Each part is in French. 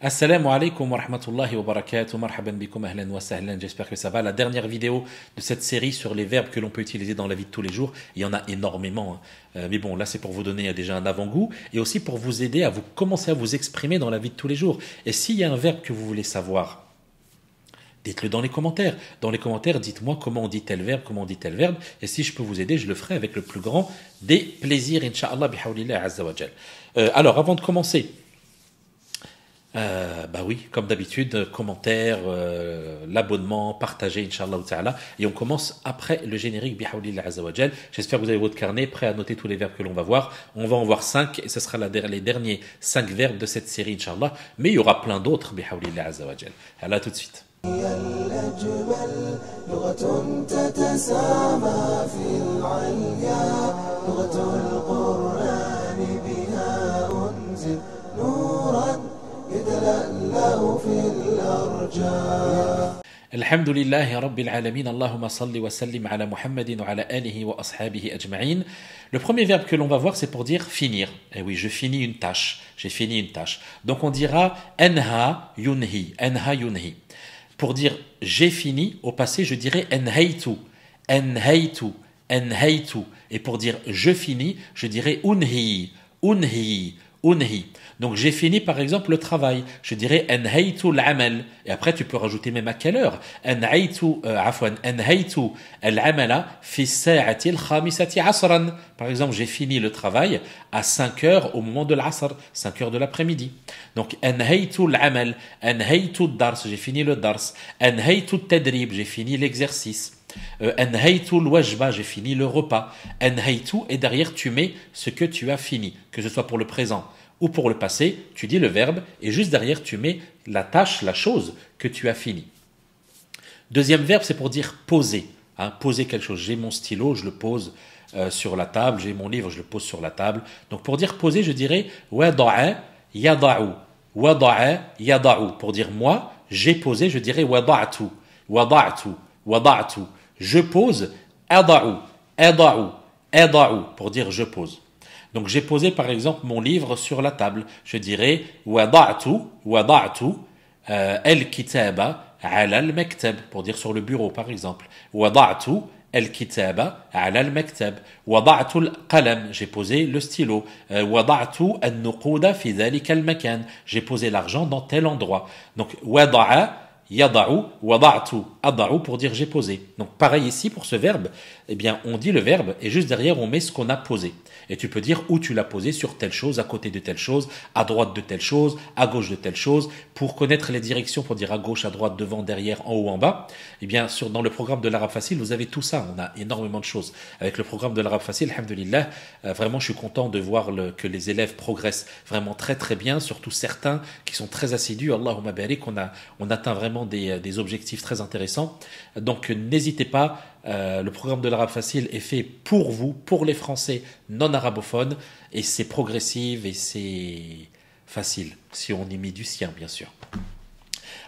Assalamu alaikum wa rahmatullahi wa barakatuh, marhaban bikoum, ahlan wa sahlan, j'espère que ça va. La dernière vidéo de cette série sur les verbes que l'on peut utiliser dans la vie de tous les jours, il y en a énormément, hein. Mais bon, là c'est pour vous donner déjà un avant-goût et aussi pour vous aider à vous commencer à vous exprimer dans la vie de tous les jours. Et s'il y a un verbe que vous voulez savoir, dites-le dans les commentaires. Dans les commentaires, dites-moi comment on dit tel verbe, comment on dit tel verbe. Et si je peux vous aider, je le ferai avec le plus grand des plaisirs, incha'Allah, bihawlillah azza wa jal. Alors, avant de commencer, bah oui, comme d'habitude, commentaires, l'abonnement, partagez, Inch'Allah ta'ala. Et on commence après le générique, bihawlillah azza wa jal. J'espère que vous avez votre carnet, prêt à noter tous les verbes que l'on va voir. On va en voir 5, et ce sera les derniers 5 verbes de cette série, Inch'Allah. Mais il y aura plein d'autres, bihawlillah azza wa jal. À tout de suite. الحمد لله رب العالمين اللهم صل وسلم على محمد وعلى آله وأصحابه أجمعين. Le premier verbe que l'on va voir, c'est pour dire finir. Eh oui, je finis une tâche. J'ai fini une tâche. Donc on dira enha yunhi. Enha yunhi. Pour dire j'ai fini, au passé, je dirais enhaytu. Enhaytu. Enhaytu. Et pour dire je finis, je dirais unhi. Unhi. Unhi. Donc j'ai fini par exemple le travail. Je dirais enhaytu al-amal. Et après tu peux rajouter même à quelle heure. Enhaytu al-amala fi as-sa'ati al-khamisati 'asran. Par exemple, j'ai fini le travail à 5 heures au moment de l'asr, 5 heures de l'après-midi. Donc enhaytu al-amal, enhaytu ad-dars, j'ai fini le dars. Enhaytu at-tadrib, j'ai fini l'exercice. Enhaytu al-wajba, j'ai fini le repas. Enhaytu, et derrière tu mets ce que tu as fini, que ce soit pour le présent ou pour le passé, tu dis le verbe et juste derrière tu mets la tâche, la chose que tu as fini. Deuxième verbe, c'est pour dire poser. Hein, poser quelque chose. J'ai mon stylo, je le pose sur la table. J'ai mon livre, je le pose sur la table. Donc pour dire poser, je dirais wada'a yada'u. Wada'a yada'u. Pour dire moi, j'ai posé, je dirais wada'tu. Wada'tu. Wada'tu. Je pose ada'u. Ada'u. Ada'u. Pour dire je pose. Donc j'ai posé par exemple mon livre sur la table. Je dirais wada'tu al-kitaba ala al-maktab, pour dire sur le bureau par exemple. Wada'tu al-kitaba ala al-maktab. Wada'tu al-qalam, j'ai posé le stylo. Wada'tu an-nuquda fi dhalika al-makan, j'ai posé l'argent dans tel endroit. Donc wada'a yada'u, wada'tu, ada'u, pour dire j'ai posé. Donc pareil ici pour ce verbe, eh bien on dit le verbe et juste derrière on met ce qu'on a posé. Et tu peux dire où tu l'as posé, sur telle chose, à côté de telle chose, à droite de telle chose, à gauche de telle chose. Pour connaître les directions, pour dire à gauche, à droite, devant, derrière, en haut, en bas, eh bien dans le programme de l'arabe facile, vous avez tout ça. On a énormément de choses. Avec le programme de l'arabe facile, alhamdulillah, vraiment je suis content de voir que les élèves progressent vraiment très très bien, surtout certains qui sont très assidus. Allahumma barik, on atteint vraiment des objectifs très intéressants. Donc n'hésitez pas. Le programme de l'arabe facile est fait pour vous, pour les Français non arabophones, et c'est progressif et c'est facile, si on y met du sien, bien sûr.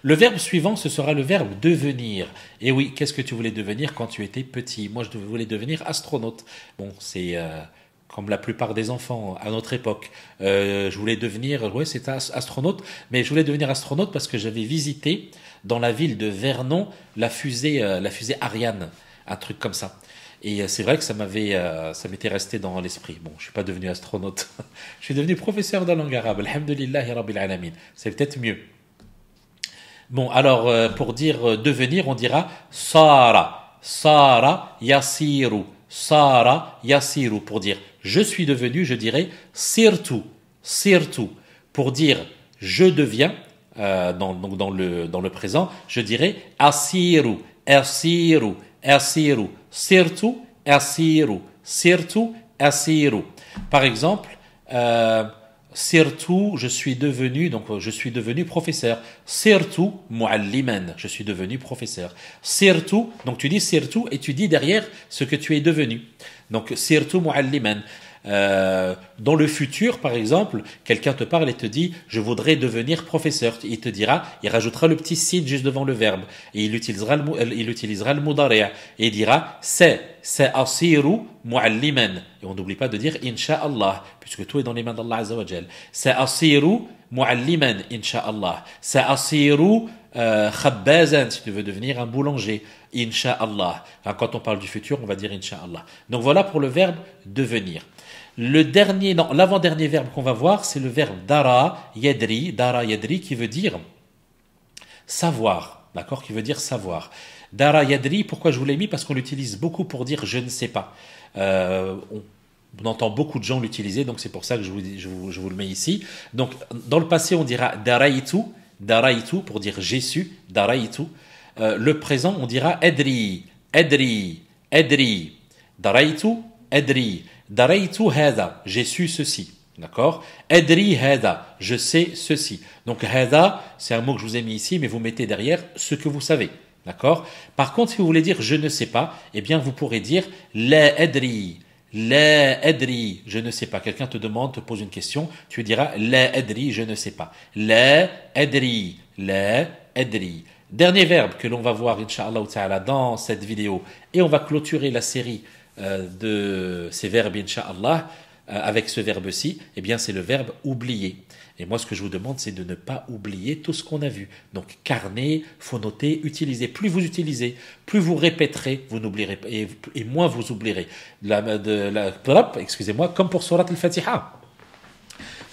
Le verbe suivant, ce sera le verbe devenir. Et oui, qu'est-ce que tu voulais devenir quand tu étais petit? Moi, je voulais devenir astronaute. Bon, c'est comme la plupart des enfants à notre époque. Je voulais devenir, ouais, c'était astronaute, mais je voulais devenir astronaute parce que j'avais visité dans la ville de Vernon la fusée Ariane. Un truc comme ça. Et c'est vrai que ça m'était resté dans l'esprit. Bon, je suis pas devenu astronaute. Je suis devenu professeur de langue arabe. Alhamdulillahi rabbil alamin. C'est peut-être mieux. Bon, alors, pour dire devenir, on dira Sara. Sara yasiru. Sara yasiru. Pour dire je suis devenu, je dirais sirtu. Sirtu. Pour dire je deviens, dans le présent, je dirais asiru. Asiru. Asiru, sirtu, asiru, sirtu, asiru. Par exemple, sirtu, je suis devenu professeur. Sirtu, mualliman, je suis devenu professeur. Sirtu, donc tu dis sirtu et tu dis derrière ce que tu es devenu. Donc sirtu mualliman. Dans le futur, par exemple, quelqu'un te parle et te dit « je voudrais devenir professeur ». Il te dira, il rajoutera le petit signe juste devant le verbe et il utilisera le mudari' et il dira « Sa'asiru mu'alliman ». Et on n'oublie pas de dire « Inch'Allah » puisque tout est dans les mains d'Allah Azza wa Jal. « Sa'asiru mu'alliman, Inch'Allah ». « Sa'asiru khabbazan » si tu veux devenir un boulanger. Inch'Allah. Enfin, quand on parle du futur, on va dire Inch'Allah. Donc voilà pour le verbe devenir. L'avant-dernier verbe qu'on va voir, c'est le verbe dara yadri, qui veut dire savoir. D'accord? Qui veut dire savoir. Dara yadri, pourquoi je vous l'ai mis? Parce qu'on l'utilise beaucoup pour dire je ne sais pas. On entend beaucoup de gens l'utiliser, donc c'est pour ça que je vous le mets ici. Donc, dans le passé, on dira daraitu pour dire j'ai su, daraitu. Le présent, on dira adri. Daraitu hada, j'ai su ceci. D'accord? Adri hada, je sais ceci. Donc hada, c'est un mot que je vous ai mis ici, mais vous mettez derrière ce que vous savez. D'accord? Par contre, si vous voulez dire je ne sais pas, eh bien vous pourrez dire la adri, je ne sais pas. Quelqu'un te demande, te pose une question, tu diras la adri, je ne sais pas. La adri. Dernier verbe que l'on va voir, Inch'Allah Ta'ala, dans cette vidéo, et on va clôturer la série de ces verbes, Inch'Allah, avec ce verbe-ci, eh bien c'est le verbe oublier. Et moi, ce que je vous demande, c'est de ne pas oublier tout ce qu'on a vu. Donc, carnet, faut noter, utiliser. Plus vous utilisez, plus vous répéterez, vous n'oublierez pas, et moins vous oublierez. Excusez-moi, comme pour Surat al-Fatiha.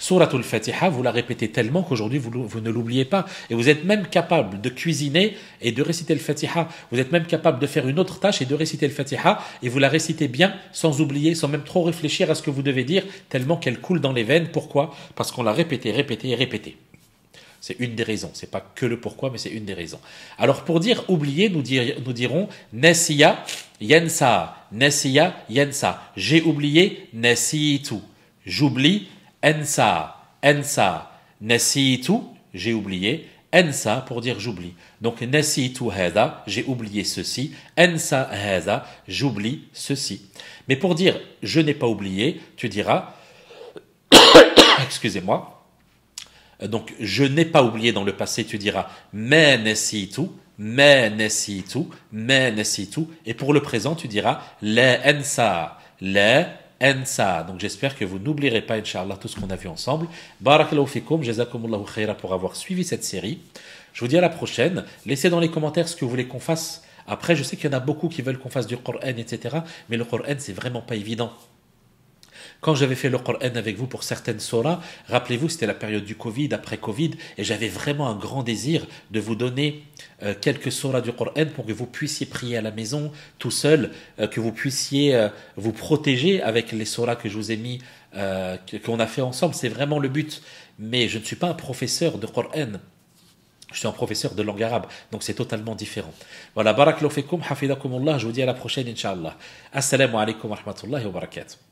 Surat al-Fatiha, vous la répétez tellement qu'aujourd'hui vous ne l'oubliez pas. Et vous êtes même capable de cuisiner et de réciter le Fatiha. Vous êtes même capable de faire une autre tâche et de réciter le Fatiha. Et vous la récitez bien, sans oublier, sans même trop réfléchir à ce que vous devez dire, tellement qu'elle coule dans les veines. Pourquoi? Parce qu'on l'a répété. C'est une des raisons. C'est pas que le pourquoi, mais c'est une des raisons. Alors pour dire oublier, nous dirons nasiya yansa. J'ai oublié, nasitu. J'oublie. Ensa, nasitu, j'ai oublié. Ensa pour dire j'oublie. Donc nasitu hada, j'ai oublié ceci. Ensa hada, j'oublie ceci. Mais pour dire je n'ai pas oublié, tu diras, excusez-moi. Donc je n'ai pas oublié dans le passé, tu diras ma nasitu. Et pour le présent, tu diras la ensa. Donc j'espère que vous n'oublierez pas, Inch'Allah, tout ce qu'on a vu ensemble. Barakallahu fikum, jazakumullahu khaira pour avoir suivi cette série. Je vous dis à la prochaine. Laissez dans les commentaires ce que vous voulez qu'on fasse. Après, je sais qu'il y en a beaucoup qui veulent qu'on fasse du Coran, etc. Mais le Coran, c'est vraiment pas évident. Quand j'avais fait le Coran avec vous pour certaines soras, rappelez-vous, c'était la période du Covid, après Covid, et j'avais vraiment un grand désir de vous donner quelques soras du Coran pour que vous puissiez prier à la maison tout seul, que vous puissiez vous protéger avec les soras que je vous ai mis, qu'on a fait ensemble. C'est vraiment le but. Mais je ne suis pas un professeur de Coran. Je suis un professeur de langue arabe, donc c'est totalement différent. Voilà, barakallahu fikum, hafidakumullah, je vous dis à la prochaine, Inch'Allah. Assalamu alaikum wa rahmatullahi wa barakatuh.